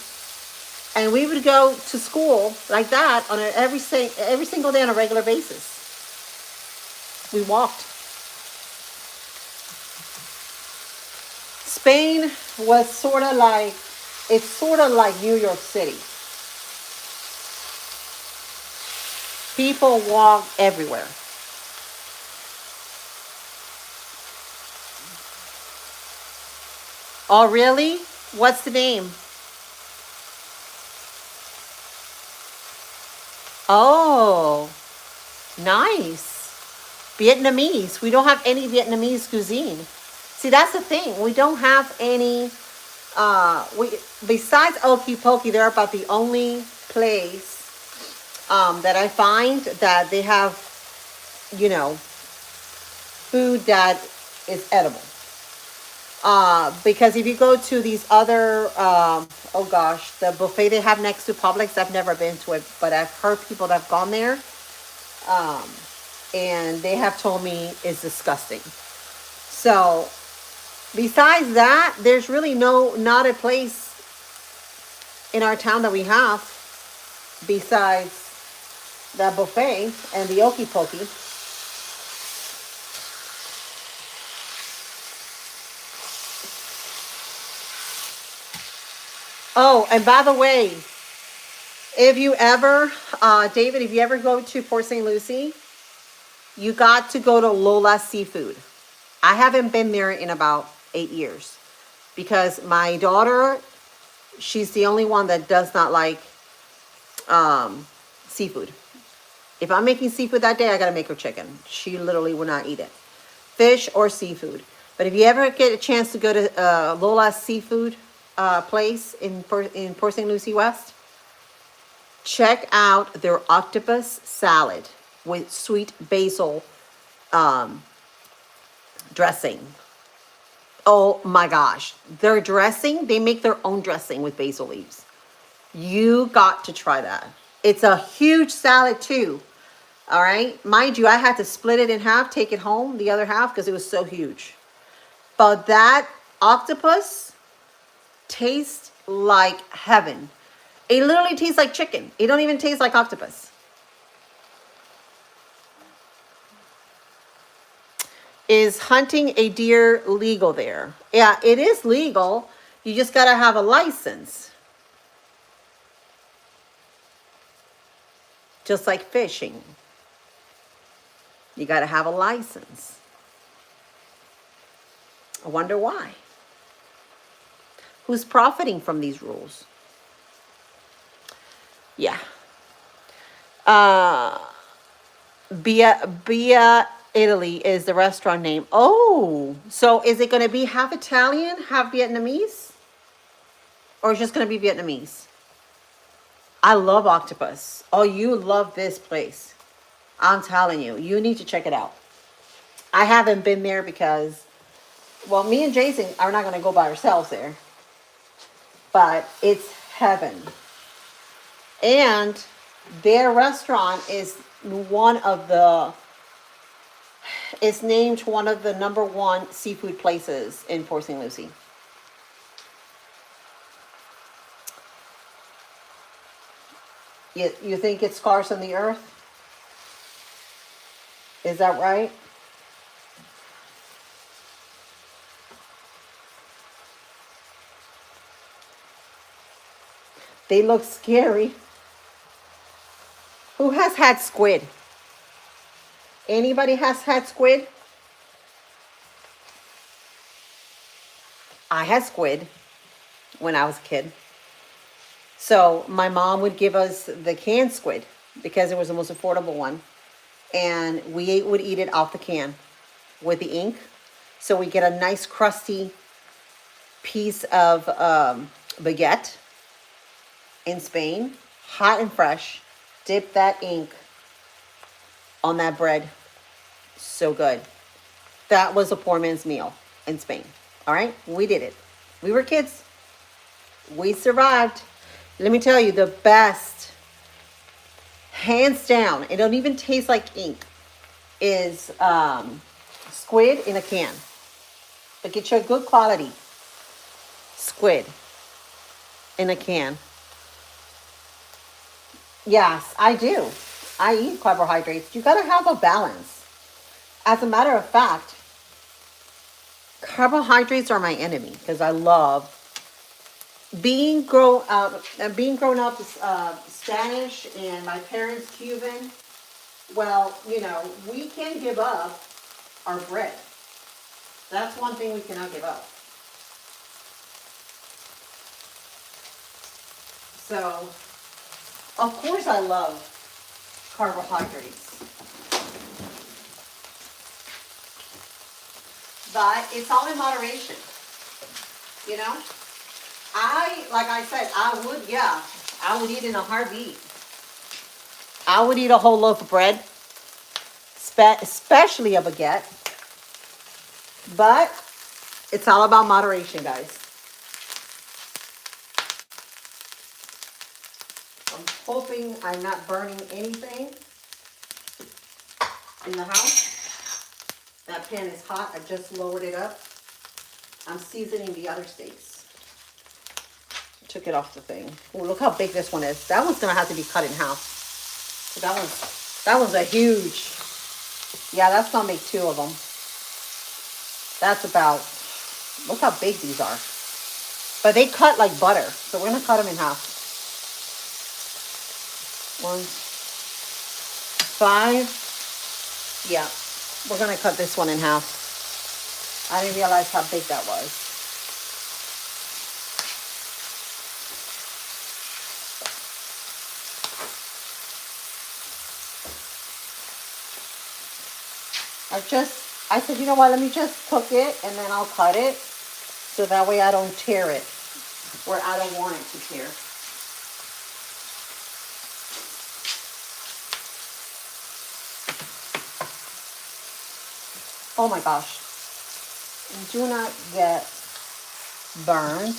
And we would go to school like that on every single day on a regular basis. We walked. Spain was it's sort of like New York City. People walk everywhere. Oh, really? What's the name? Oh, nice. Vietnamese. We don't have any Vietnamese cuisine. See, that's the thing. We don't have any, besides Okie Pokey, they're about the only place that I find that they have, food that is edible. Because if you go to these other, the buffet they have next to Publix, I've never been to it, but I've heard people that have gone there, and they have told me it's disgusting. So, besides that, there's really not a place in our town that we have besides that buffet and the Okie Pokey. Oh, and by the way, if you ever, David, if you ever go to Port St. Lucie, you got to go to Lola Seafood. I haven't been there in about 8 years because my daughter, she's the only one that does not like seafood. If I'm making seafood that day, I got to make her chicken. She literally will not eat it. Fish or seafood. But if you ever get a chance to go to Lola's Seafood place in Port St. Lucie West, check out their octopus salad with sweet basil dressing. Oh my gosh. Their dressing, they make their own dressing with basil leaves. You got to try that. It's a huge salad too. All right. Mind you, I had to split it in half, take it home, the other half, because it was so huge. But that octopus tastes like heaven. It literally tastes like chicken. It don't even taste like octopus. Is hunting a deer legal there? Yeah, it is legal. You just got to have a license. Just like fishing. You got to have a license. I wonder why. Who's profiting from these rules? Yeah. Bia Italy is the restaurant name. Oh, so is it going to be half Italian, half Vietnamese? Or is it just going to be Vietnamese? I love octopus. Oh, you love this place. I'm telling you, you need to check it out. I haven't been there because, well, me and Jason are not going to go by ourselves there. But it's heaven. And their restaurant is it's named one of the #1 seafood places in Port St. Lucie. You think it's scarce on the earth? Is that right? They look scary. Who has had squid? Anybody has had squid? I had squid when I was a kid. So my mom would give us the canned squid because it was the most affordable one. And we would eat it off the can with the ink. So we get a nice crusty piece of baguette in Spain, hot and fresh. Dip that ink on that bread. So good. That was a poor man's meal in Spain. All right, we did it. We were kids. We survived. Let me tell you, the best, hands down, it don't even taste like ink, is squid in a can. But get you a good quality squid in a can. Yes, I do. I eat carbohydrates. You gotta have a balance. As a matter of fact, carbohydrates are my enemy because I love being grown up Spanish and my parents Cuban. Well, we can't give up our bread. That's one thing we cannot give up. So, of course, I love carbohydrates, but it's all in moderation. You know, like I said, I would eat in a heartbeat. I would eat a whole loaf of bread, especially a baguette. But it's all about moderation, guys. I'm hoping I'm not burning anything in the house. That pan is hot. I just lowered it up. I'm seasoning the other steaks. Took it off the thing. Oh, look how big this one is. That one's gonna have to be cut in half. That one's a huge. Yeah, let's not make two of them. That's about. Look how big these are. But they cut like butter, so we're gonna cut them in half. 1, 5. Yeah, we're gonna cut this one in half. I didn't realize how big that was. I said, you know what, let me just cook it and then I'll cut it so that way I don't tear it where I don't want it to tear. Oh my gosh. Do not get burned.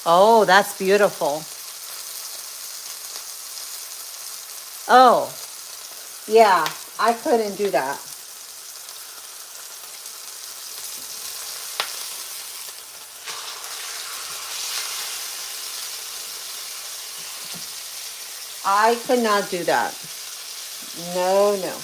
Oh, that's beautiful. Oh, yeah, I couldn't do that. I could not do that. No, no.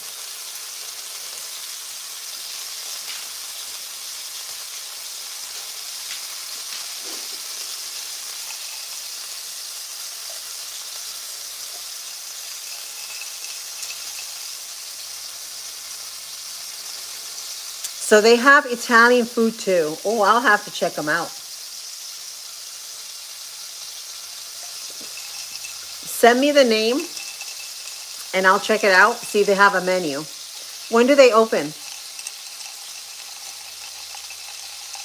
So they have Italian food too. Oh, I'll have to check them out. Send me the name and I'll check it out, see if they have a menu. When do they open?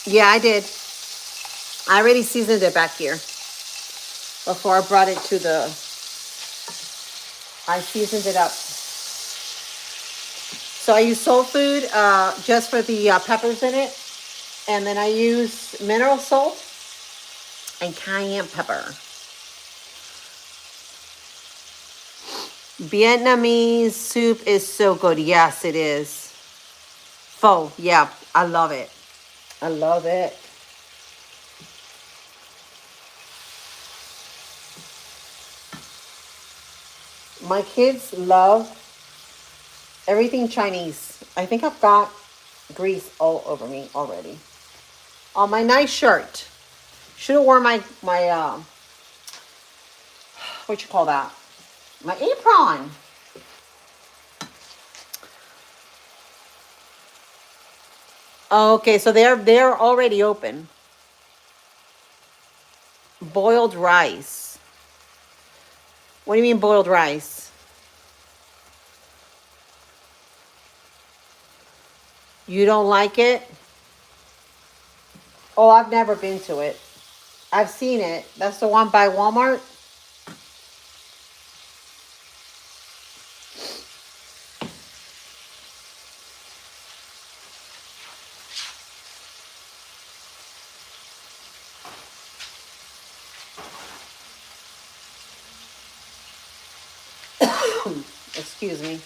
Yeah, I did. I already seasoned it back here before I brought it to I seasoned it up. So I use soul food just for the peppers in it. And then I use mineral salt and cayenne pepper. Vietnamese soup is so good. Yes, it is. Pho. Yeah, I love it. I love it. My kids love everything Chinese. I think I've got grease all over me already. On my nice shirt. Should have worn my what you call that? My apron. Okay, so they're already open. Boiled rice. What do you mean boiled rice? You don't like it? Oh, I've never been to it. I've seen it. That's the one by Walmart. Excuse me.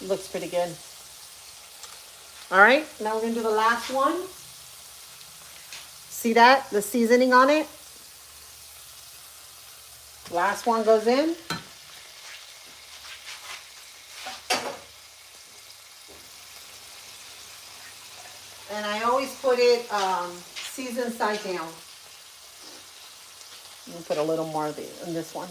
Looks pretty good. All right, now we're gonna do the last one. See that? The seasoning on it. Last one goes in. And I always put it seasoned side down. I'm gonna put a little more of it in this one.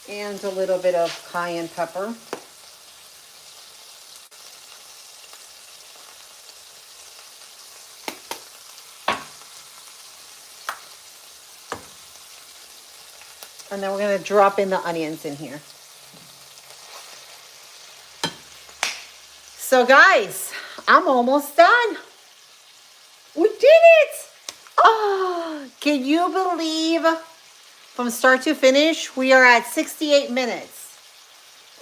And a little bit of cayenne pepper. And then we're going to drop in the onions in here. So guys, I'm almost done. We did it! Oh, can you believe from start to finish, we are at 68 minutes.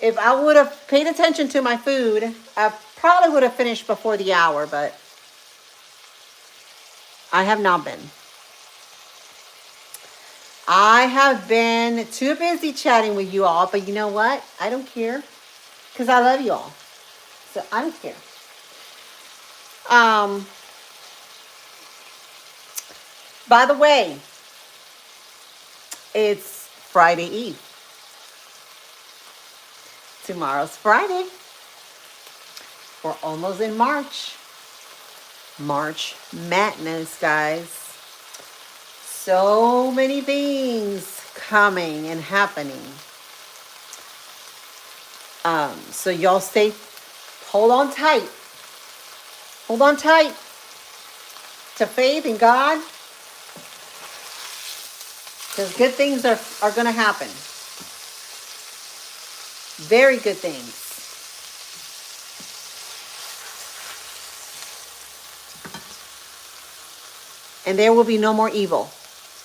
If I would have paid attention to my food, I probably would have finished before the hour, but I have not been. I have been too busy chatting with you all, but you know what? I don't care because I love you all. So I don't care. By the way, it's Friday Eve. Tomorrow's Friday. We're almost in March. March Madness, guys. So many things coming and happening. So y'all hold on tight. Hold on tight to faith in God. Because good things are going to happen. Very good things. And there will be no more evil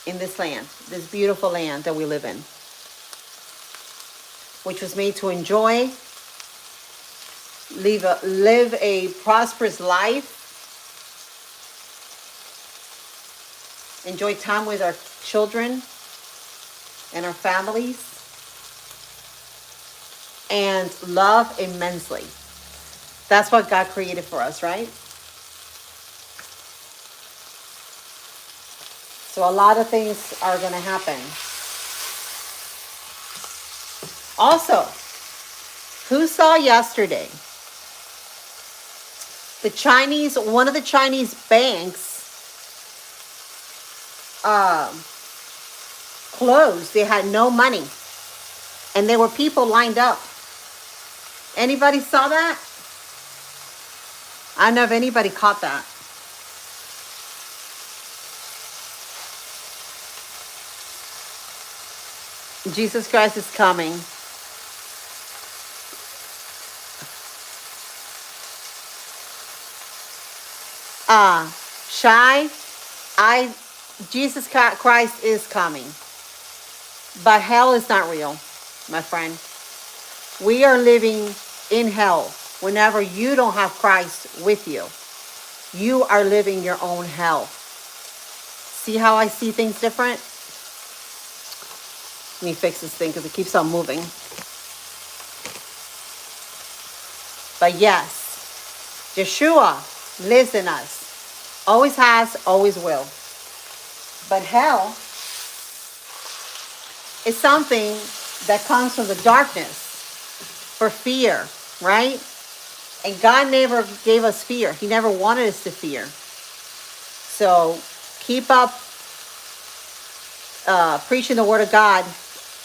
in this land, this beautiful land that we live in, which was made to enjoy, live a prosperous life, enjoy time with our children and our families, and love immensely. That's what God created for us, right? So a lot of things are going to happen. Also, who saw yesterday one of the Chinese banks closed. They had no money. And there were people lined up. Anybody saw that? I don't know if anybody caught that. Jesus Christ is coming. Shy, Jesus Christ is coming. But hell is not real, my friend. We are living in hell whenever you don't have Christ with you. You are living your own hell. See how I see things different? Let me fix this thing because it keeps on moving. But yes, Yeshua lives in us. Always has, always will. But hell is something that comes from the darkness for fear, right? And God never gave us fear. He never wanted us to fear. So keep up preaching the word of God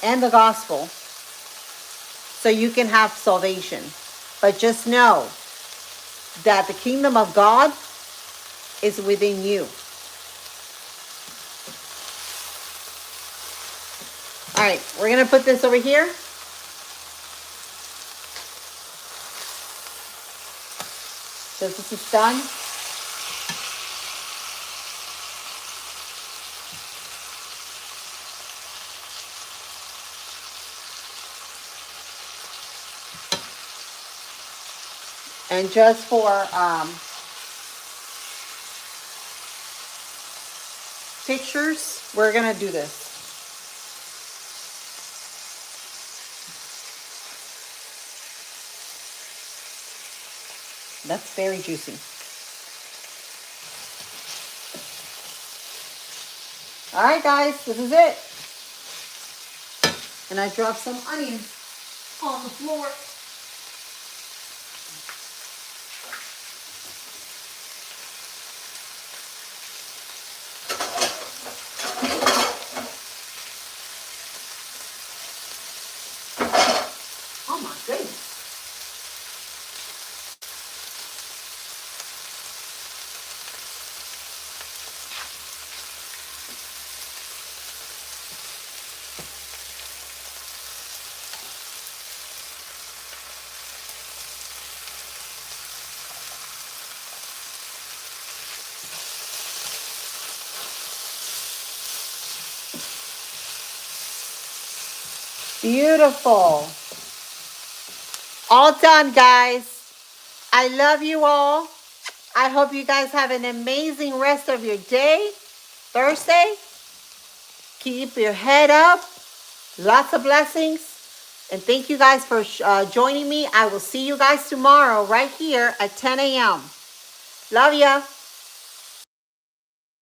and the gospel so you can have salvation. But just know that the kingdom of God is within you. All right, we're going to put this over here. So this is done. And just for pictures, we're going to do this. That's very juicy. All right, guys, this is it. And I dropped some onions on the floor. Oh my goodness. Beautiful. All done, guys. I love you all. I hope you guys have an amazing rest of your day. Thursday. Keep your head up. Lots of blessings. And thank you guys for joining me. I will see you guys tomorrow right here at 10 a.m. Love ya.